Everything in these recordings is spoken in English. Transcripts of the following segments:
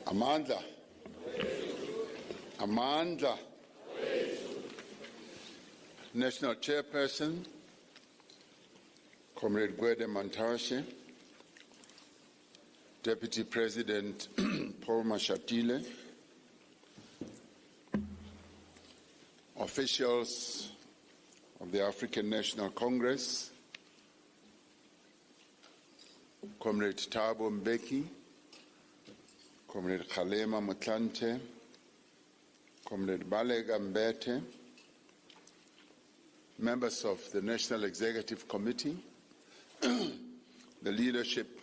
Amandla. Amandla. National Chairperson, Comrade Gwede Mantashe, Deputy President Paul Mashatile, officials of the African National Congress, Comrade Thabo Mbeki, Comrade Kgalema Motlanthe, Comrade Balega Mbete, members of the National Executive Committee, the leadership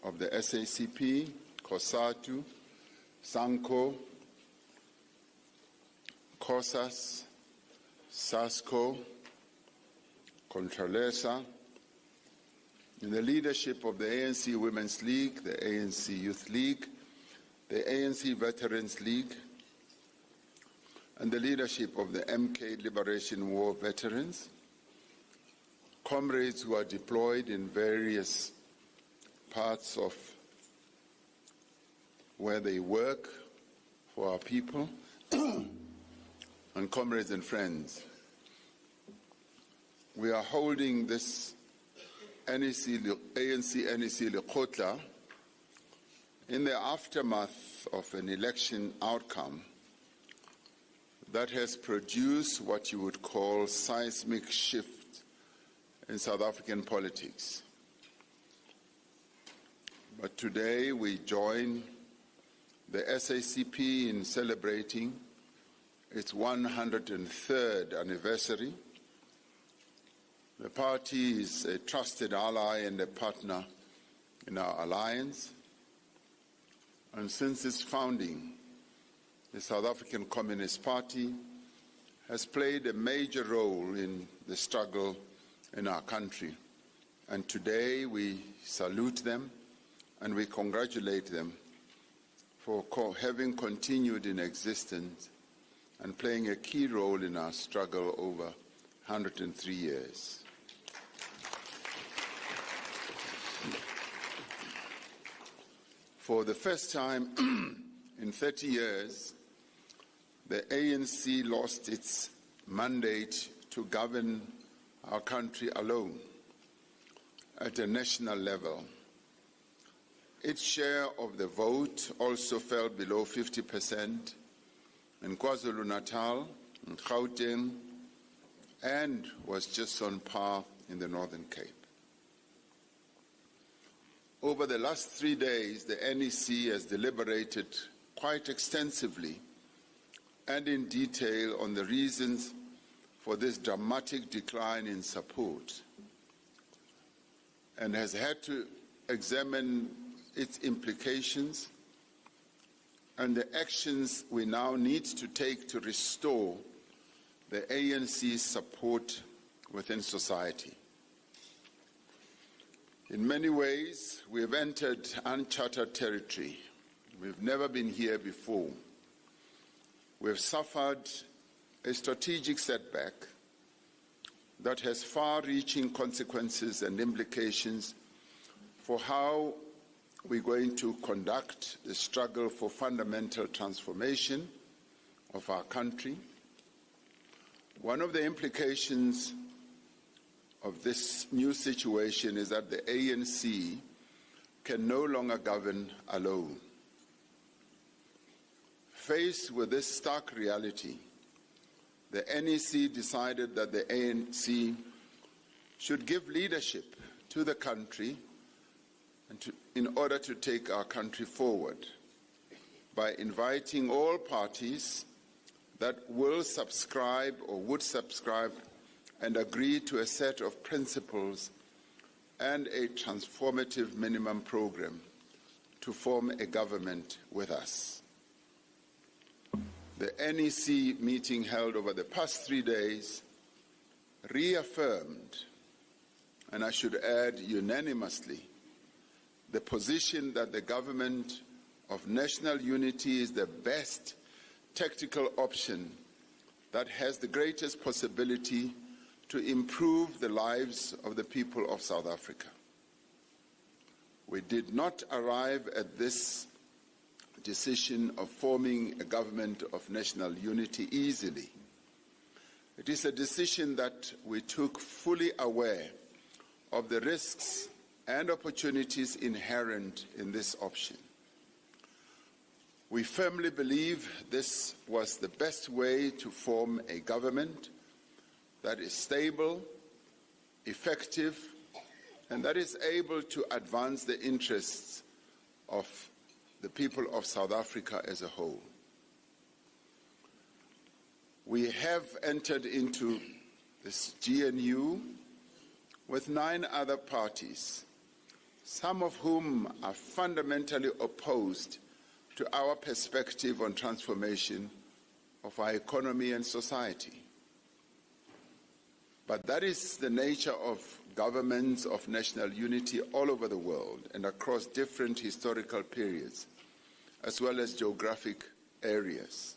of the SACP, COSATU, SANCO, COSAS, SASCO, Contralesa, in the leadership of the ANC Women's League, the ANC Youth League, the ANC Veterans League, and the leadership of the MK Liberation War veterans, comrades who are deployed in various parts of where they work for our people, and comrades and friends. We are holding this ANC Lekgotla in the aftermath of an election outcome that has produced what you would call seismic shift in South African politics. But today we join the SACP in celebrating its 103rd anniversary. The party is a trusted ally and a partner in our alliance. And since its founding, the South African Communist Party has played a major role in the struggle in our country. And today we salute them and we congratulate them for having continued in existence and playing a key role in our struggle over 103 years. For the first time in 30 years, the ANC lost its mandate to govern our country alone at a national level. Its share of the vote also fell below 50% in KwaZulu-Natal, in Gauteng, and was just on par in the Northern Cape. Over the last 3 days, the NEC has deliberated quite extensively and in detail on the reasons for this dramatic decline in support, and has had to examine its implications and the actions we now need to take to restore the ANC's support within society. In many ways, we have entered uncharted territory. We've never been here before. We have suffered a strategic setback that has far-reaching consequences and implications for how we're going to conduct the struggle for fundamental transformation of our country. One of the implications of this new situation is that the ANC can no longer govern alone. Faced with this stark reality, the NEC decided that the ANC should give leadership to the country in order to take our country forward by inviting all parties that will subscribe or would subscribe and agree to a set of principles and a transformative minimum program to form a government with us. The NEC meeting held over the past 3 days reaffirmed, and I should add unanimously, the position that the government of national unity is the best tactical option that has the greatest possibility to improve the lives of the people of South Africa. We did not arrive at this decision of forming a government of national unity easily. It is a decision that we took fully aware of the risks and opportunities inherent in this option. We firmly believe this was the best way to form a government that is stable, effective, and that is able to advance the interests of the people of South Africa as a whole. We have entered into this GNU with 9 other parties, some of whom are fundamentally opposed to our perspective on transformation of our economy and society. But that is the nature of governments of national unity all over the world and across different historical periods, as well as geographic areas.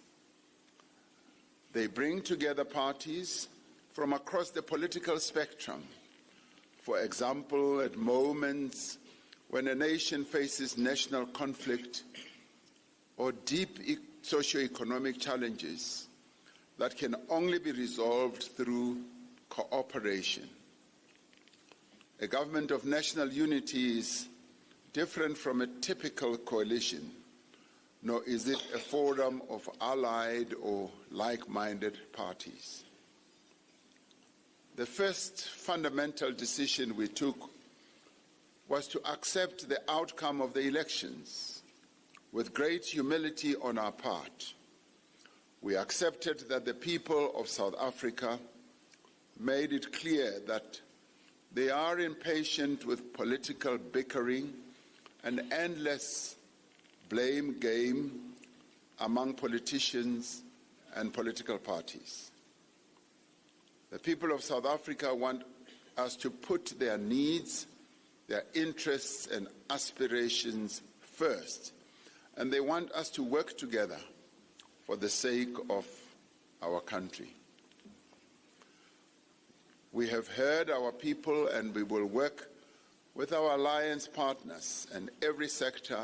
They bring together parties from across the political spectrum. For example, at moments when a nation faces national conflict or deep socio-economic challenges that can only be resolved through cooperation. A government of national unity is different from a typical coalition, nor is it a forum of allied or like-minded parties. The first fundamental decision we took was to accept the outcome of the elections with great humility on our part. We accepted that the people of South Africa made it clear that they are impatient with political bickering and endless blame game among politicians and political parties. The people of South Africa want us to put their needs, their interests and aspirations first, and they want us to work together for the sake of our country. We have heard our people, and we will work with our alliance partners and every sector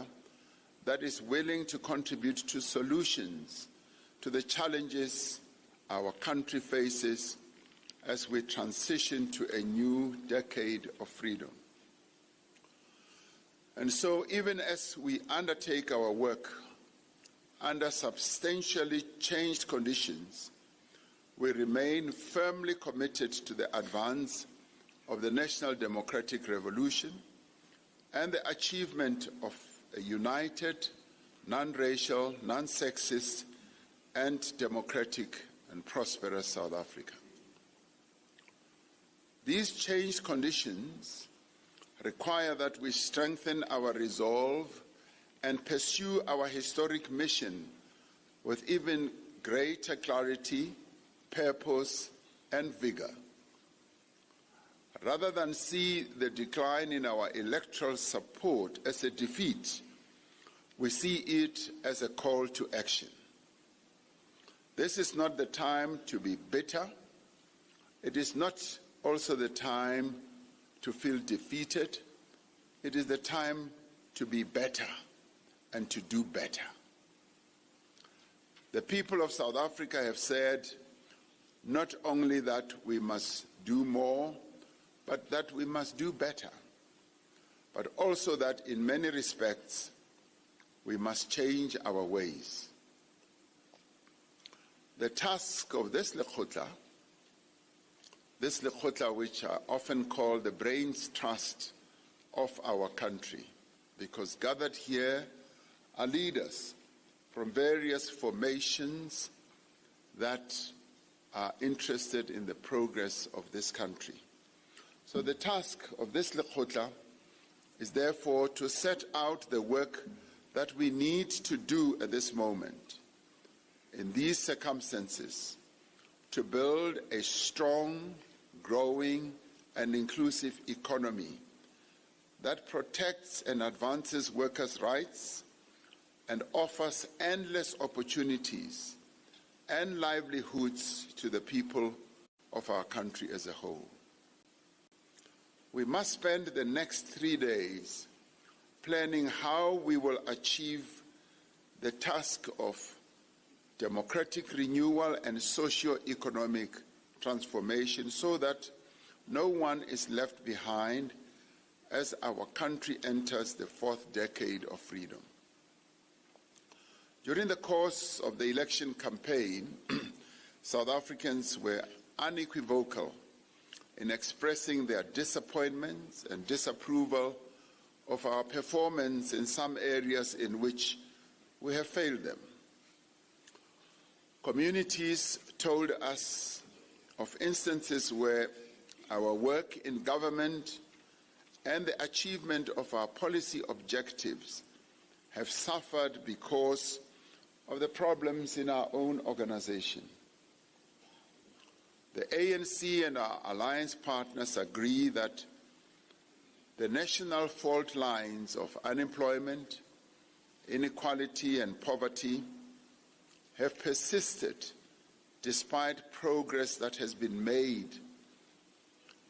that is willing to contribute to solutions to the challenges our country faces as we transition to a new decade of freedom. And so, even as we undertake our work under substantially changed conditions, we remain firmly committed to the advance of the national democratic revolution and the achievement of a united, non-racial, non-sexist, and democratic and prosperous South Africa. These changed conditions require that we strengthen our resolve and pursue our historic mission with even greater clarity, purpose, and vigor. Rather than see the decline in our electoral support as a defeat, we see it as a call to action. This is not the time to be bitter. It is not also the time to feel defeated. It is the time to be better and to do better. The people of South Africa have said not only that we must do more, but that we must do better, but also that in many respects we must change our ways. The task of this Lekgotla which are often called the brains trust of our country, because gathered here are leaders from various formations that are interested in the progress of this country. So the task of this Lekgotla is therefore to set out the work that we need to do at this moment, in these circumstances, to build a strong, growing, and inclusive economy that protects and advances workers' rights and offers endless opportunities and livelihoods to the people of our country as a whole. We must spend the next 3 days planning how we will achieve the task of democratic renewal and socio-economic transformation so that no one is left behind as our country enters the fourth decade of freedom. During the course of the election campaign, South Africans were unequivocal in expressing their disappointments and disapproval of our performance in some areas in which we have failed them. Communities told us of instances where our work in government and the achievement of our policy objectives have suffered because of the problems in our own organization. The ANC and our alliance partners agree that the national fault lines of unemployment, inequality, and poverty have persisted despite progress that has been made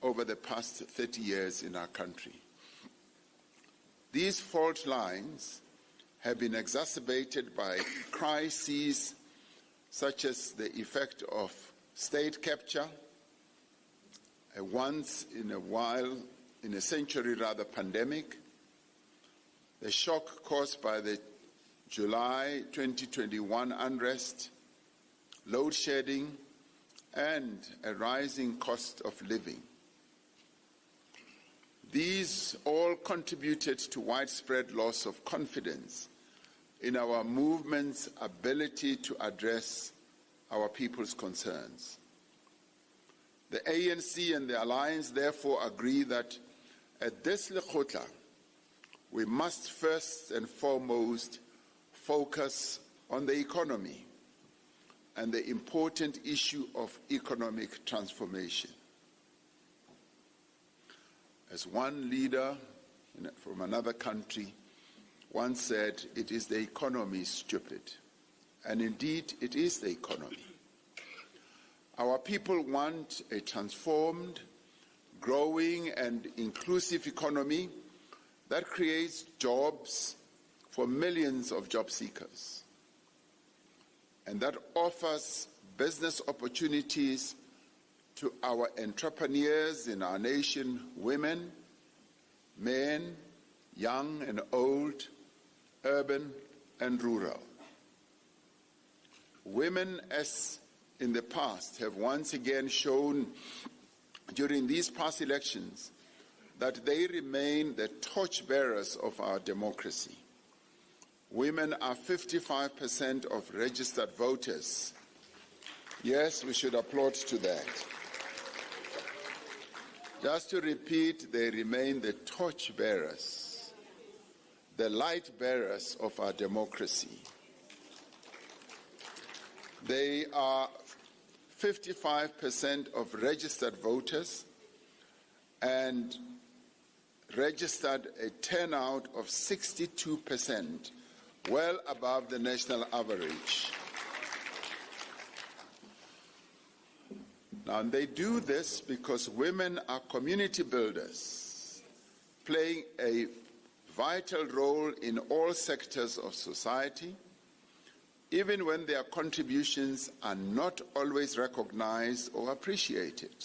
over the past 30 years in our country. These fault lines have been exacerbated by crises such as the effect of state capture, a once-in-a-century pandemic, the shock caused by the July 2021 unrest, load shedding, and a rising cost of living. These all contributed to widespread loss of confidence in our movement's ability to address our people's concerns. The ANC and the Alliance therefore agree that at this Lekgotla, we must first and foremost focus on the economy and the important issue of economic transformation. As one leader from another country once said, it is the economy, stupid. And indeed, it is the economy. Our people want a transformed, growing, and inclusive economy that creates jobs for millions of job seekers and that offers business opportunities to our entrepreneurs in our nation, women, men, young and old, urban and rural. Women, as in the past, have once again shown during these past elections that they remain the torchbearers of our democracy. Women are 55% of registered voters. Yes, we should applaud to that. Just to repeat, they remain the torchbearers, the light bearers of our democracy. They are 55% of registered voters and registered a turnout of 62%, well above the national average. Now, they do this because women are community builders, playing a vital role in all sectors of society, even when their contributions are not always recognized or appreciated.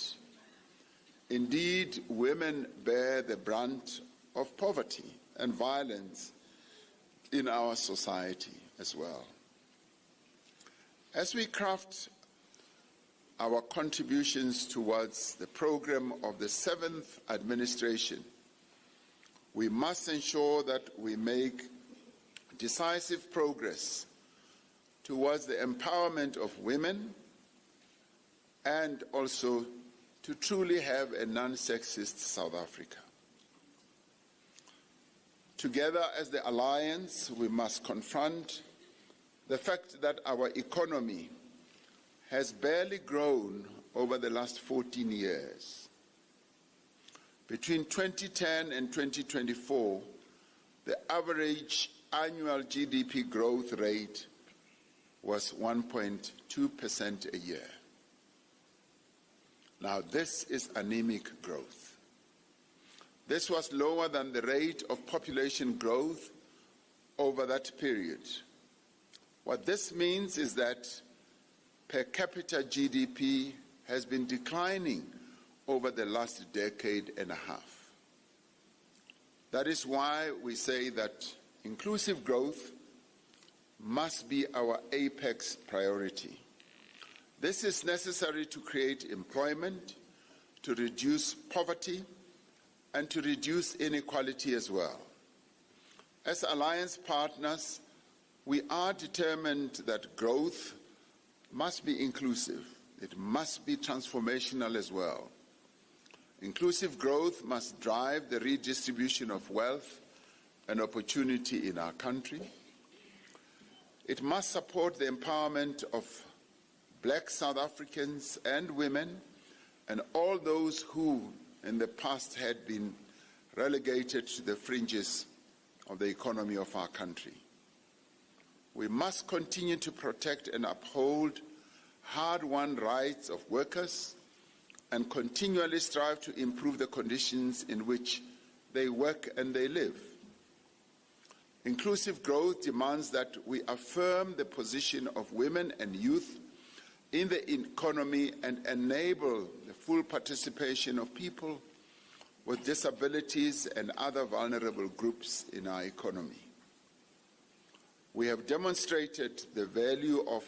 Indeed, women bear the brunt of poverty and violence in our society as well. As we craft our contributions towards the program of the 7th administration, we must ensure that we make decisive progress towards the empowerment of women and also to truly have a non-sexist South Africa. Together as the Alliance, we must confront the fact that our economy has barely grown over the last 14 years. Between 2010 and 2024, the average annual GDP growth rate was 1.2% a year. Now, this is anemic growth. This was lower than the rate of population growth over that period. What this means is that per capita GDP has been declining over the last decade and a half. That is why we say that inclusive growth must be our apex priority. This is necessary to create employment, to reduce poverty, and to reduce inequality as well. As alliance partners, we are determined that growth must be inclusive. It must be transformational as well. Inclusive growth must drive the redistribution of wealth and opportunity in our country. It must support the empowerment of Black South Africans and women and all those who in the past had been relegated to the fringes of the economy of our country. We must continue to protect and uphold hard-won rights of workers and continually strive to improve the conditions in which they work and they live. Inclusive growth demands that we affirm the position of women and youth in the economy and enable the full participation of people with disabilities and other vulnerable groups in our economy. We have demonstrated the value of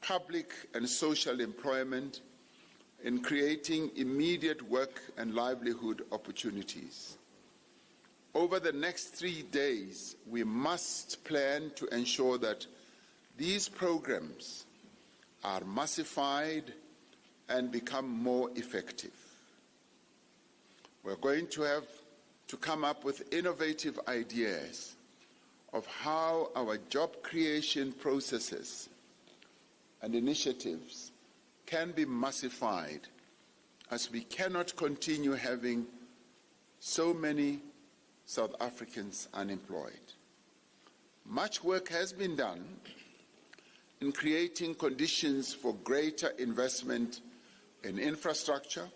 public and social employment in creating immediate work and livelihood opportunities. Over the next 3 days, we must plan to ensure that these programs are massified and become more effective. We're going to have to come up with innovative ideas of how our job creation processes and initiatives can be massified, as we cannot continue having so many South Africans unemployed. Much work has been done in creating conditions for greater investment in infrastructure,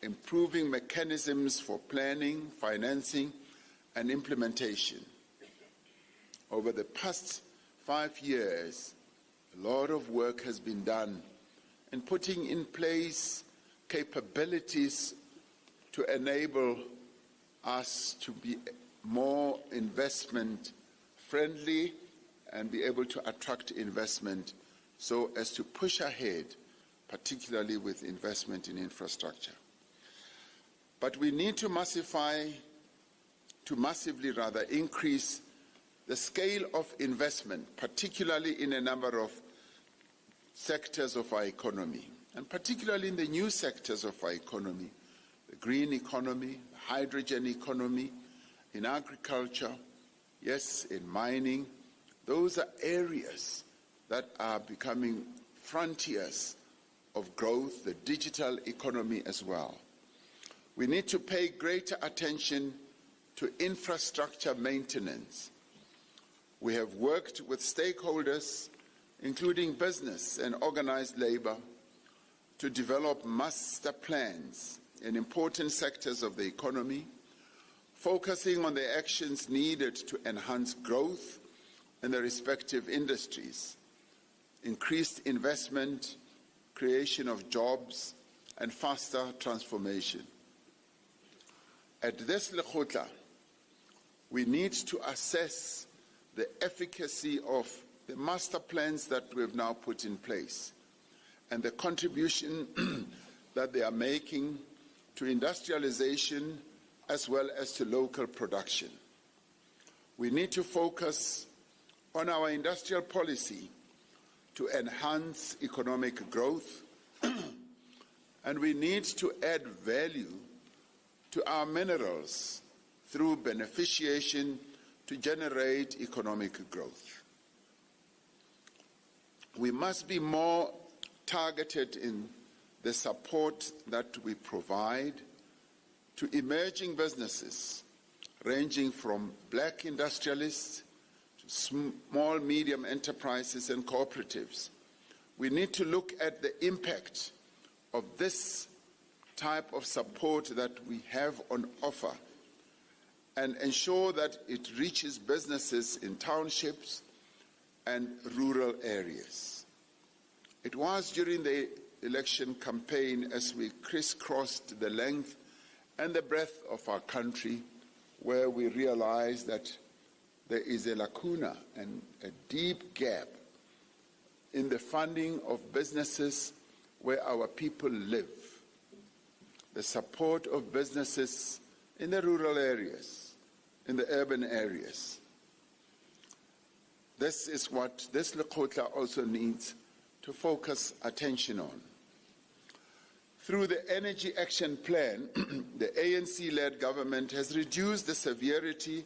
improving mechanisms for planning, financing, and implementation. Over the past 5 years, a lot of work has been done in putting in place capabilities to enable us to be more investment friendly and be able to attract investment so as to push ahead, particularly with investment in infrastructure. But we need to massively increase the scale of investment, particularly in a number of sectors of our economy, and particularly in the new sectors of our economy, the green economy, the hydrogen economy, in agriculture, yes, in mining. Those are areas that are becoming frontiers of growth, the digital economy as well. We need to pay greater attention to infrastructure maintenance. We have worked with stakeholders, including business and organized labor, to develop master plans in important sectors of the economy, focusing on the actions needed to enhance growth in the respective industries, increased investment, creation of jobs, and faster transformation. At this Lekgotla, we need to assess the efficacy of the master plans that we have now put in place and the contribution that they are making to industrialization as well as to local production. We need to focus on our industrial policy to enhance economic growth, and we need to add value to our minerals through beneficiation to generate economic growth. We must be more targeted in the support that we provide to emerging businesses, ranging from black industrialists to small, medium enterprises and cooperatives. We need to look at the impact of this type of support that we have on offer and ensure that it reaches businesses in townships, and rural areas. It was during the election campaign, as we crisscrossed the length and the breadth of our country, where we realized that there is a lacuna and a deep gap in the funding of businesses where our people live, the support of businesses in the rural areas, in the urban areas. This is what this Lekgotla also needs to focus attention on. Through the Energy Action Plan, the ANC-led government has reduced the severity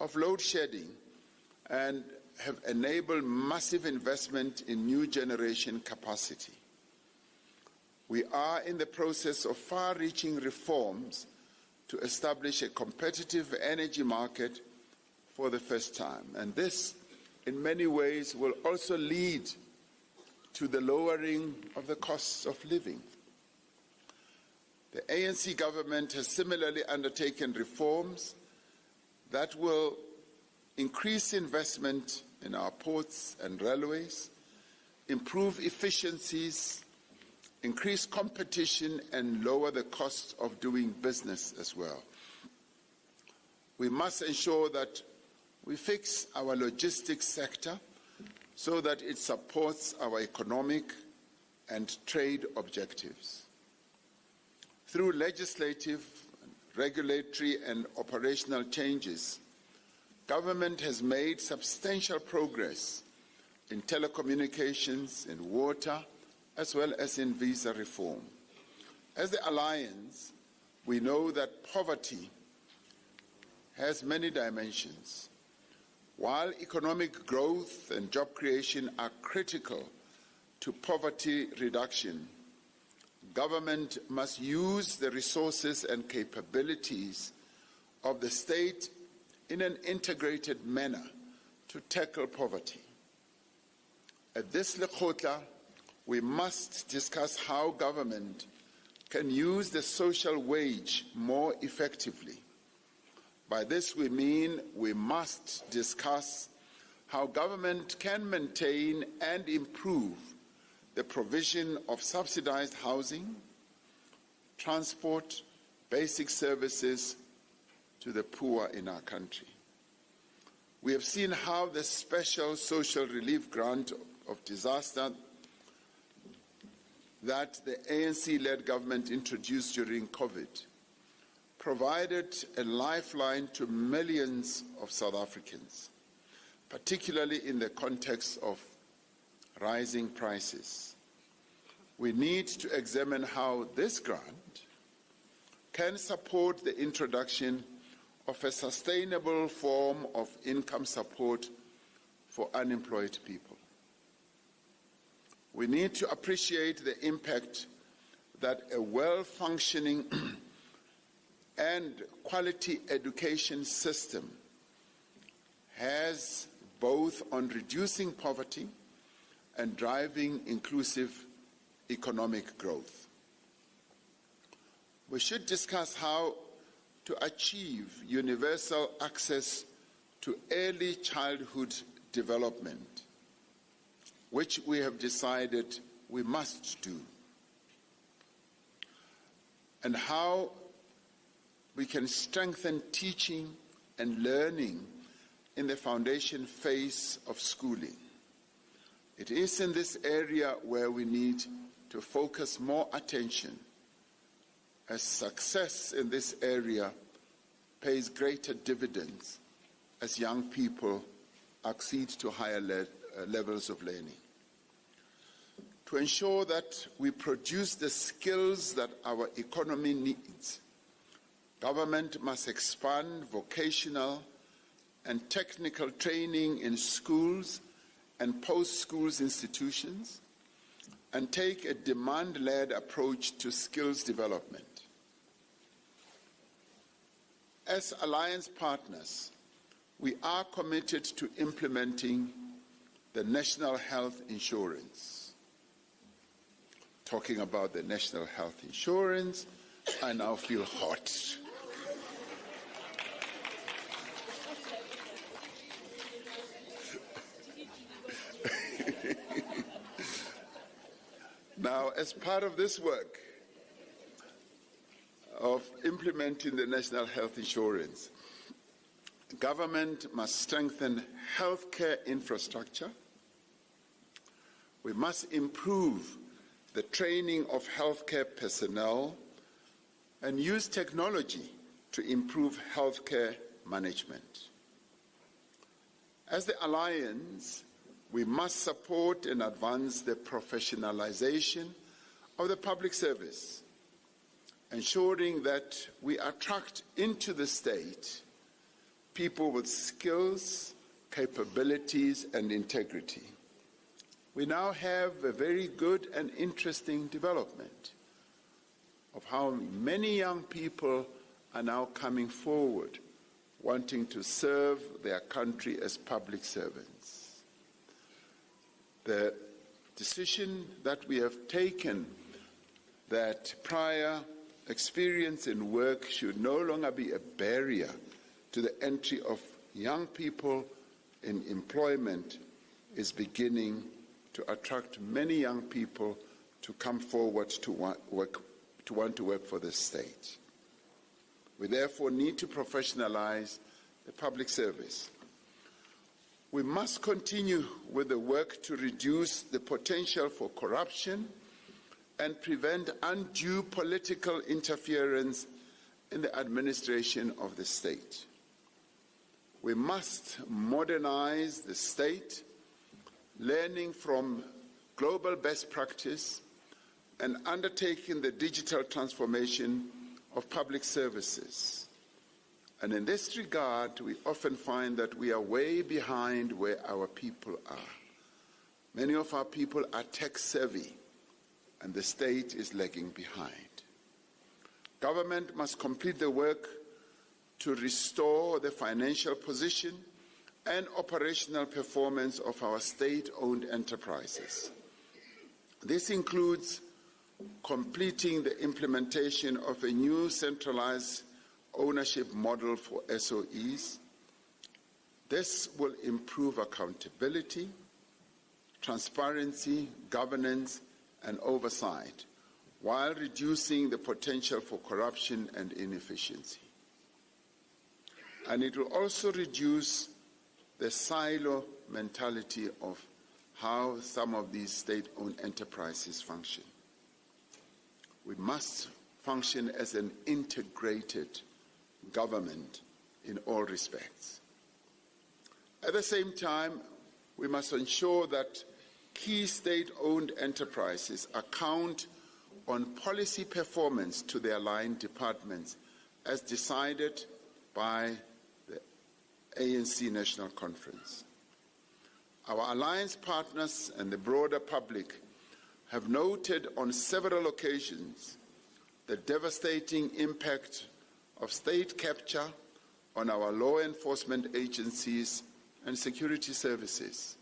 of load shedding and have enabled massive investment in new generation capacity. We are in the process of far-reaching reforms to establish a competitive energy market for the first time, and this, in many ways, will also lead to the lowering of the costs of living. The ANC government has similarly undertaken reforms that will increase investment in our ports and railways, improve efficiencies, increase competition, and lower the cost of doing business as well. We must ensure that we fix our logistics sector so that it supports our economic and trade objectives. Through legislative, regulatory, and operational changes, government has made substantial progress in telecommunications, in water, as well as in visa reform. As the Alliance, we know that poverty has many dimensions. While economic growth and job creation are critical to poverty reduction, government must use the resources and capabilities of the state in an integrated manner to tackle poverty. At this Lekgotla, we must discuss how government can use the social wage more effectively. By this we mean we must discuss how government can maintain and improve the provision of subsidized housing, transport, basic services to the poor in our country. We have seen how the special social relief grant of disaster that the ANC-led government introduced during COVID provided a lifeline to millions of South Africans, particularly in the context of rising prices. We need to examine how this grant can support the introduction of a sustainable form of income support for unemployed people. We need to appreciate the impact that a well-functioning and quality education system has both on reducing poverty and driving inclusive economic growth. We should discuss how to achieve universal access to early childhood development, which we have decided we must do, and how we can strengthen teaching and learning in the foundation phase of schooling. It is in this area where we need to focus more attention, as success in this area pays greater dividends as young people accede to higher levels of learning. To ensure that we produce the skills that our economy needs, government must expand vocational and technical training in schools and post-schools institutions, and take a demand-led approach to skills development. As alliance partners, we are committed to implementing the National Health Insurance. Talking about the National Health Insurance, I now feel hot. Now, as part of this work of implementing the National Health Insurance, government must strengthen healthcare infrastructure. We must improve the training of healthcare personnel and use technology to improve healthcare management. As the Alliance, we must support and advance the professionalization of the public service, ensuring that we attract into the state people with skills, capabilities, and integrity. We now have a very good and interesting development of how many young people are now coming forward, wanting to serve their country as public servants. The decision that we have taken that prior experience in work should no longer be a barrier to the entry of young people in employment is beginning to attract many young people to come forward to want to work for the state. We therefore need to professionalize the public service. We must continue with the work to reduce the potential for corruption and prevent undue political interference in the administration of the state. We must modernize the state, learning from global best practice and undertaking the digital transformation of public services. And in this regard, we often find that we are way behind where our people are. Many of our people are tech-savvy, and the state is lagging behind. Government must complete the work to restore the financial position and operational performance of our state-owned enterprises. This includes completing the implementation of a new centralized ownership model for SOEs. This will improve accountability, transparency, governance, and oversight, while reducing the potential for corruption and inefficiency. And it will also reduce the silo mentality of how some of these state-owned enterprises function. We must function as an integrated government in all respects. At the same time, we must ensure that key state-owned enterprises account on policy performance to their line departments as decided by the ANC National Conference. Our alliance partners and the broader public have noted on several occasions the devastating impact of state capture on our law enforcement agencies and security services.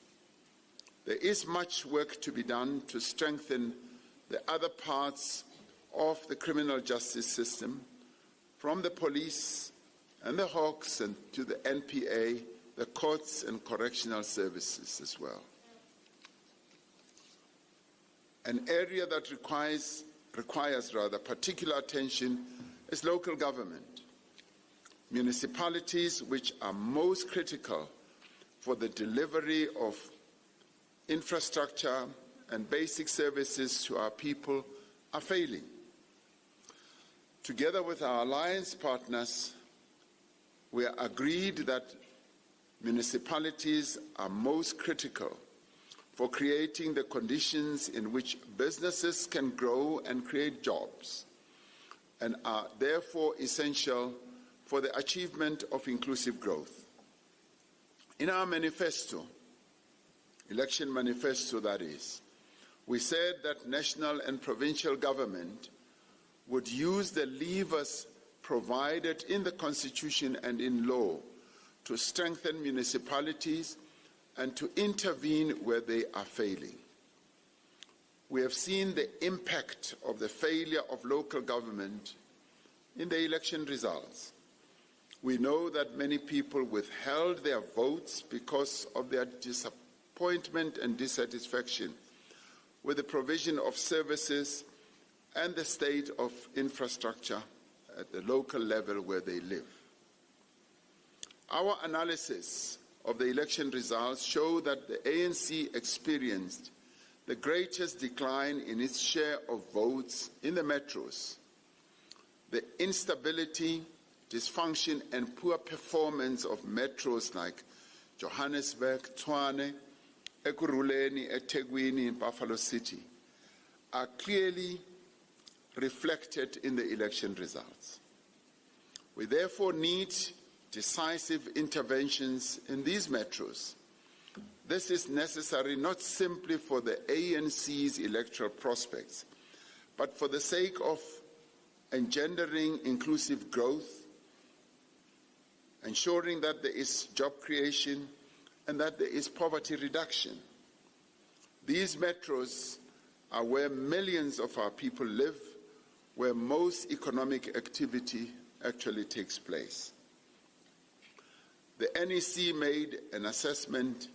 There is much work to be done to strengthen the other parts of the criminal justice system, from the police and the Hawks and to the NPA, the courts and correctional services as well. An area that requires particular attention is local government. Municipalities, which are most critical for the delivery of infrastructure and basic services to our people, are failing. Together with our alliance partners, we are agreed that municipalities are most critical for creating the conditions in which businesses can grow and create jobs, and are therefore essential for the achievement of inclusive growth. In our manifesto, election manifesto that is, we said that national and provincial government would use the levers provided in the Constitution and in law to strengthen municipalities and to intervene where they are failing. We have seen the impact of the failure of local government in the election results. We know that many people withheld their votes because of their disappointment and dissatisfaction with the provision of services and the state of infrastructure at the local level where they live. Our analysis of the election results show that the ANC experienced the greatest decline in its share of votes in the metros. The instability, dysfunction, and poor performance of metros like Johannesburg, Tshwane, Ekurhuleni, eThekwini, and Buffalo City are clearly reflected in the election results. We therefore need decisive interventions in these metros. This is necessary not simply for the ANC's electoral prospects, but for the sake of engendering inclusive growth, ensuring that there is job creation and that there is poverty reduction. These metros are where millions of our people live, where most economic activity actually takes place. The NEC made an assessment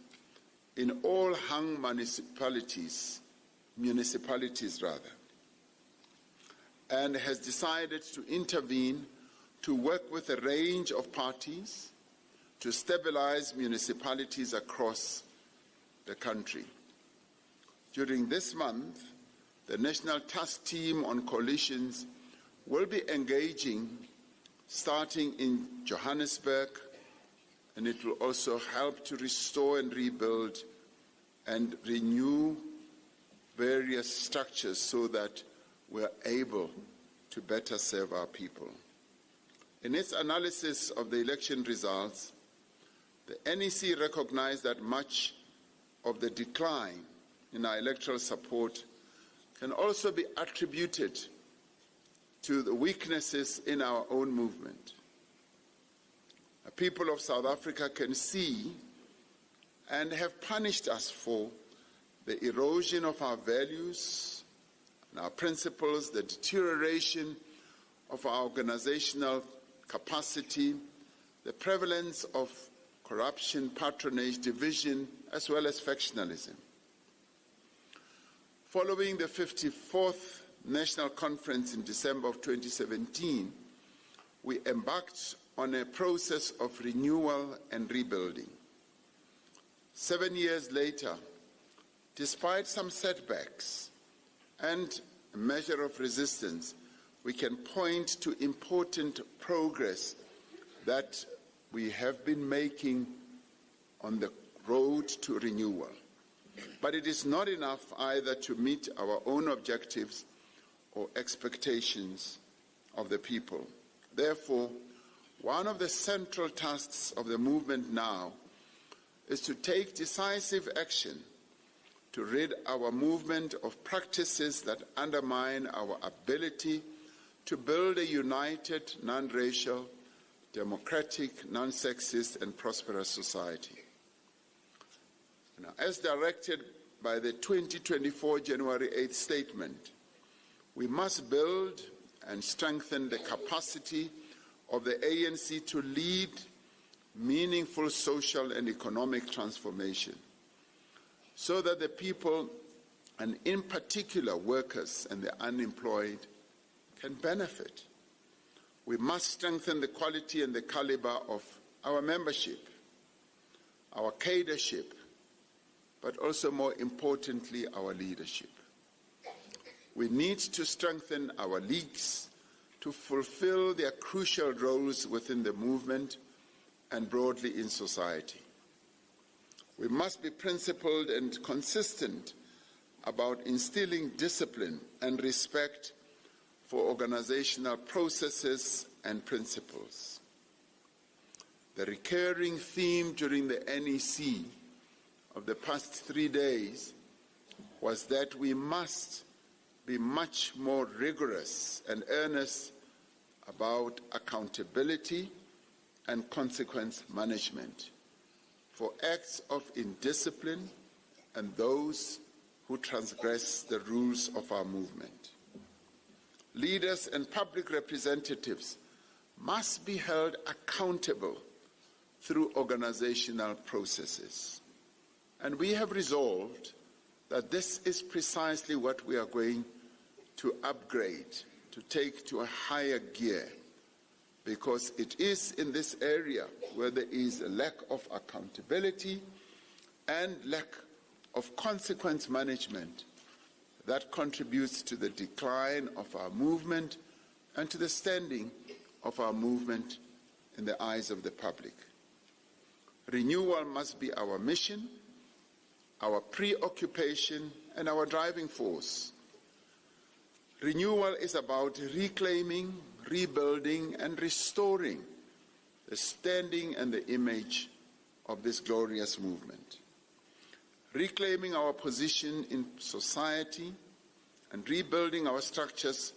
in all hung municipalities, and has decided to intervene to work with a range of parties to stabilize municipalities across the country. During this month, the National Task Team on Coalitions will be engaging starting in Johannesburg, and it will also help to restore and rebuild and renew various structures so that we're able to better serve our people. In its analysis of the election results, the NEC recognized that much of the decline in our electoral support can also be attributed to the weaknesses in our own movement. The people of South Africa can see and have punished us for the erosion of our values and our principles, the deterioration of our organizational capacity, the prevalence of corruption, patronage, division, as well as factionalism. Following the 54th National Conference in December of 2017, we embarked on a process of renewal and rebuilding. 7 years later, despite some setbacks and a measure of resistance, we can point to important progress that we have been making on the road to renewal. But it is not enough either to meet our own objectives or expectations of the people. Therefore, one of the central tasks of the movement now is to take decisive action to rid our movement of practices that undermine our ability to build a united, non-racial, democratic, non-sexist, and prosperous society. Now, as directed by the 2024 January 8th statement, we must build and strengthen the capacity of the ANC to lead meaningful social and economic transformation so that the people, and in particular workers and the unemployed, can benefit. We must strengthen the quality and the caliber of our membership, our cadership, but also more importantly, our leadership. We need to strengthen our leagues to fulfill their crucial roles within the movement and broadly in society. We must be principled and consistent about instilling discipline and respect for organizational processes and principles. The recurring theme during the NEC of the past 3 days was that we must be much more rigorous and earnest about accountability and consequence management for acts of indiscipline and those who transgress the rules of our movement. Leaders and public representatives must be held accountable through organizational processes. And we have resolved that this is precisely what we are going to upgrade, to take to a higher gear, because it is in this area where there is a lack of accountability and lack of consequence management that contributes to the decline of our movement and to the standing of our movement in the eyes of the public. Renewal must be our mission, our preoccupation, and our driving force. Renewal is about reclaiming, rebuilding, and restoring the standing and the image of this glorious movement. Reclaiming our position in society and rebuilding our structures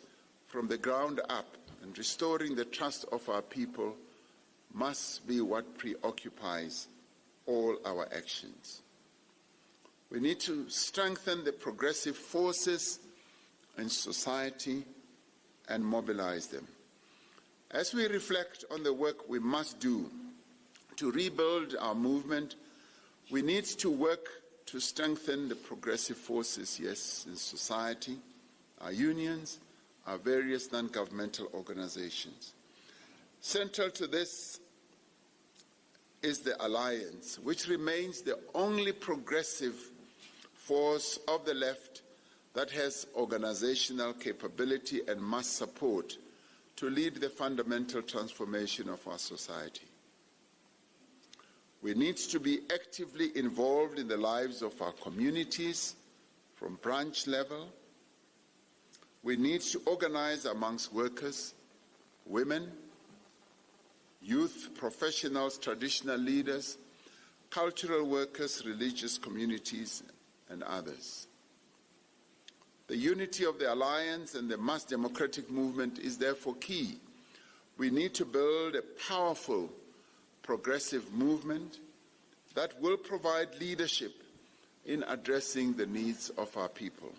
from the ground up and restoring the trust of our people must be what preoccupies all our actions. We need to strengthen the progressive forces in society and mobilize them. As we reflect on the work we must do to rebuild our movement, we need to work to strengthen the progressive forces, yes, in society, our unions, our various non-governmental organizations. Central to this is the alliance, which remains the only progressive force of the left that has organizational capability and must support to lead the fundamental transformation of our society. We need to be actively involved in the lives of our communities from branch level. We need to organize amongst workers, women, youth, professionals, traditional leaders, cultural workers, religious communities, and others. The unity of the alliance and the mass democratic movement is therefore key. We need to build a powerful progressive movement that will provide leadership in addressing the needs of our people.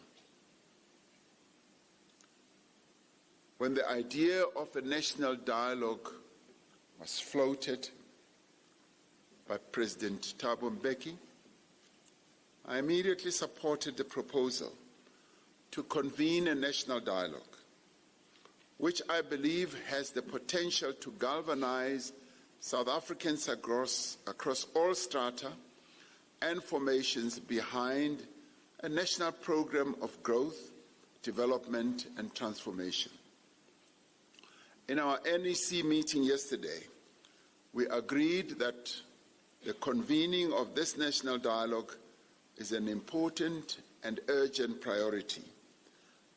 When the idea of a national dialogue was floated by President Thabo Mbeki, I immediately supported the proposal to convene a national dialogue, which I believe has the potential to galvanize South Africans across all strata and formations behind a national program of growth, development, and transformation. In our NEC meeting yesterday, we agreed that the convening of this national dialogue is an important and urgent priority.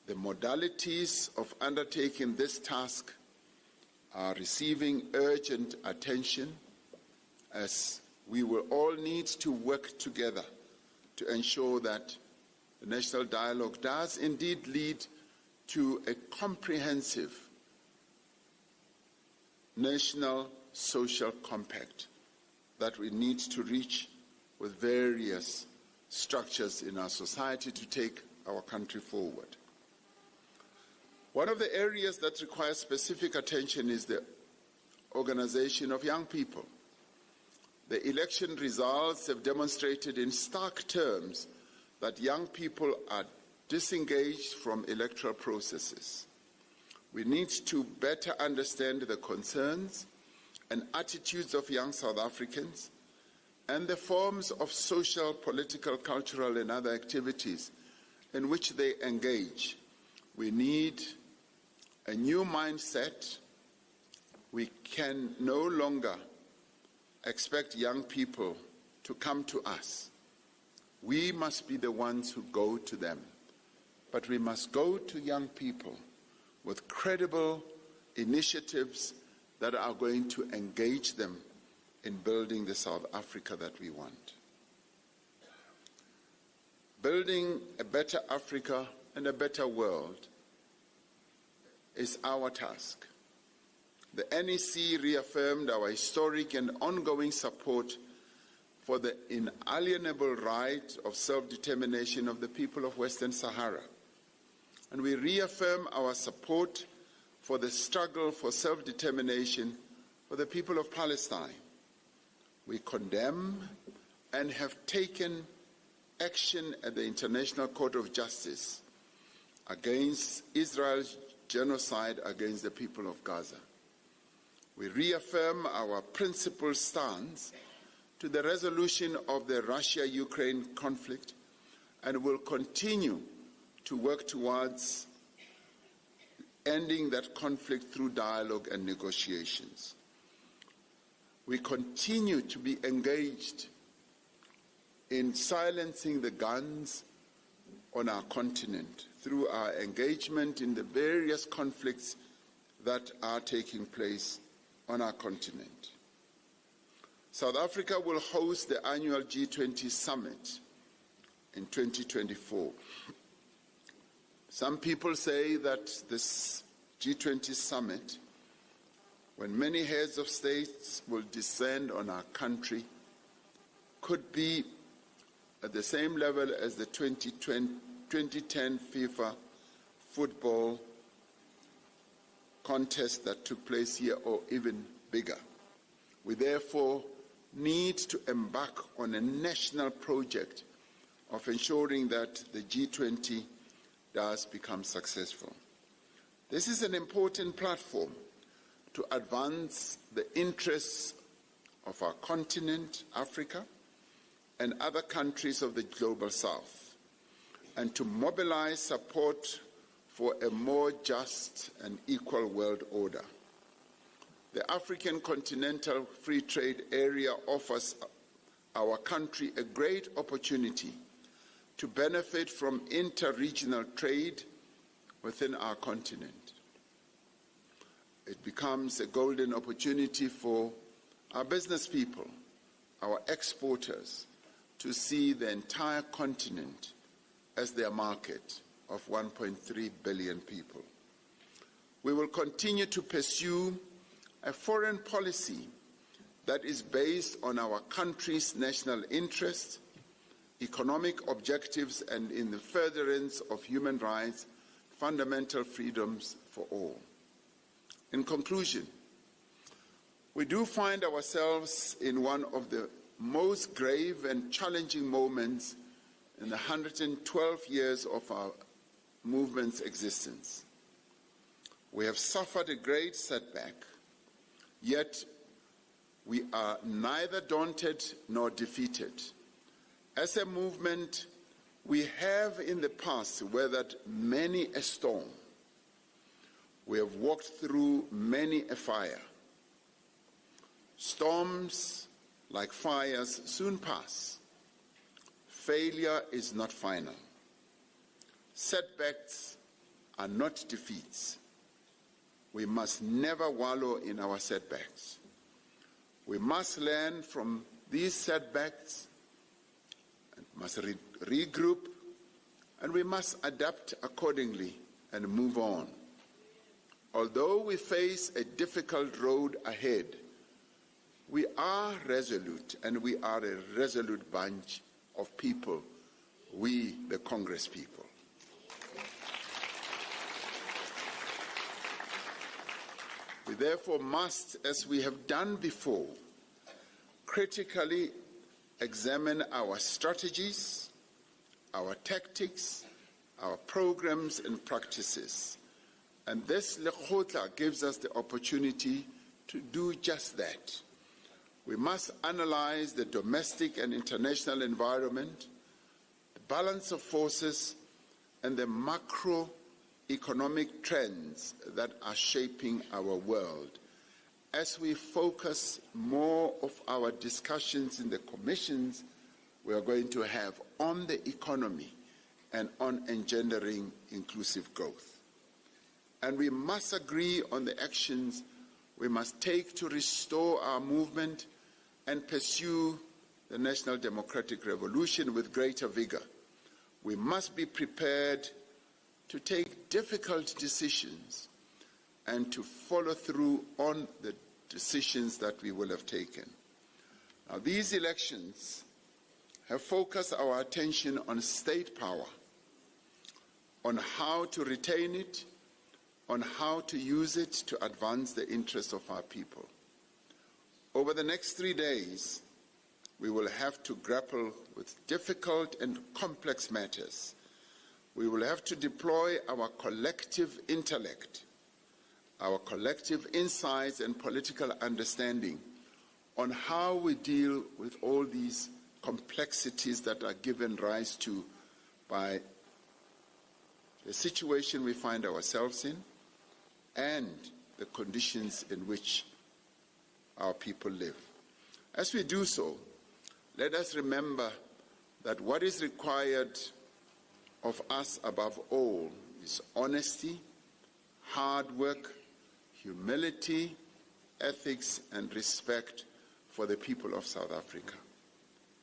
The modalities of undertaking this task are receiving urgent attention, as we will all need to work together to ensure that the national dialogue does indeed lead to a comprehensive national social compact that we need to reach with various structures in our society to take our country forward. One of the areas that requires specific attention is the organization of young people. The election results have demonstrated in stark terms that young people are disengaged from electoral processes. We need to better understand the concerns and attitudes of young South Africans and the forms of social, political, cultural, and other activities in which they engage. We need a new mindset. We can no longer expect young people to come to us. We must be the ones who go to them. But we must go to young people with credible initiatives that are going to engage them in building the South Africa that we want. Building a better Africa and a better world is our task. The NEC reaffirmed our historic and ongoing support for the inalienable right of self-determination of the people of Western Sahara. And we reaffirm our support for the struggle for self-determination for the people of Palestine. We condemn and have taken action at the International Court of Justice against Israel's genocide against the people of Gaza. We reaffirm our principled stance to the resolution of the Russia-Ukraine conflict and will continue to work towards ending that conflict through dialogue and negotiations. We continue to be engaged in silencing the guns on our continent through our engagement in the various conflicts that are taking place on our continent. South Africa will host the annual G20 summit in 2024. Some people say that this G20 summit, when many heads of states will descend on our country, could be at the same level as the 2010 FIFA football contest that took place here, or even bigger. We therefore need to embark on a national project of ensuring that the G20 does become successful. This is an important platform to advance the interests of our continent, Africa, and other countries of the global south, and to mobilize support for a more just and equal world order. The African Continental Free Trade Area offers our country a great opportunity to benefit from inter-regional trade within our continent. It becomes a golden opportunity for our business people, our exporters, to see the entire continent as their market of 1.3 billion people. We will continue to pursue a foreign policy that is based on our country's national interests, economic objectives, and in the furtherance of human rights, fundamental freedoms for all. In conclusion, we do find ourselves in one of the most grave and challenging moments in the 112 years of our movement's existence. We have suffered a great setback, yet we are neither daunted nor defeated. As a movement, we have in the past weathered many a storm. We have walked through many a fire. Storms, like fires, soon pass. Failure is not final. Setbacks are not defeats. We must never wallow in our setbacks. We must learn from these setbacks and must regroup, and we must adapt accordingly and move on. Although we face a difficult road ahead, we are resolute, and we are a resolute bunch of people, we, the Congress people. We therefore must, as we have done before, critically examine our strategies, our tactics, our programs and practices. And this Lekgotla gives us the opportunity to do just that. We must analyze the domestic and international environment, the balance of forces, and the macroeconomic trends that are shaping our world. As we focus more of our discussions in the commissions we are going to have on the economy and on engendering inclusive growth. And we must agree on the actions we must take to restore our movement and pursue the national democratic revolution with greater vigor. We must be prepared to take difficult decisions and to follow through on the decisions that we will have taken. Now, these elections have focused our attention on state power, on how to retain it, on how to use it to advance the interests of our people. Over the next 3 days, we will have to grapple with difficult and complex matters. We will have to deploy our collective intellect, our collective insights and political understanding on how we deal with all these complexities that are given rise to by the situation we find ourselves in and the conditions in which our people live. As we do so, let us remember that what is required of us above all is honesty, hard work, humility, ethics, and respect for the people of South Africa.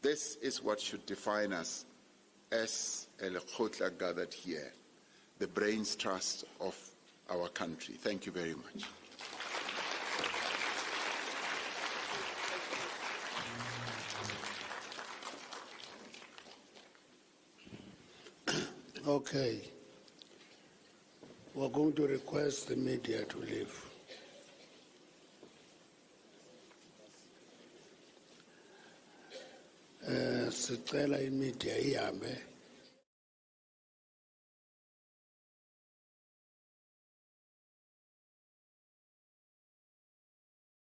This is what should define us as a Lekgotla gathered here, the brains trust of our country. Thank you very much. Okay. We're going to request the media to leave. Sicela imedia ihambe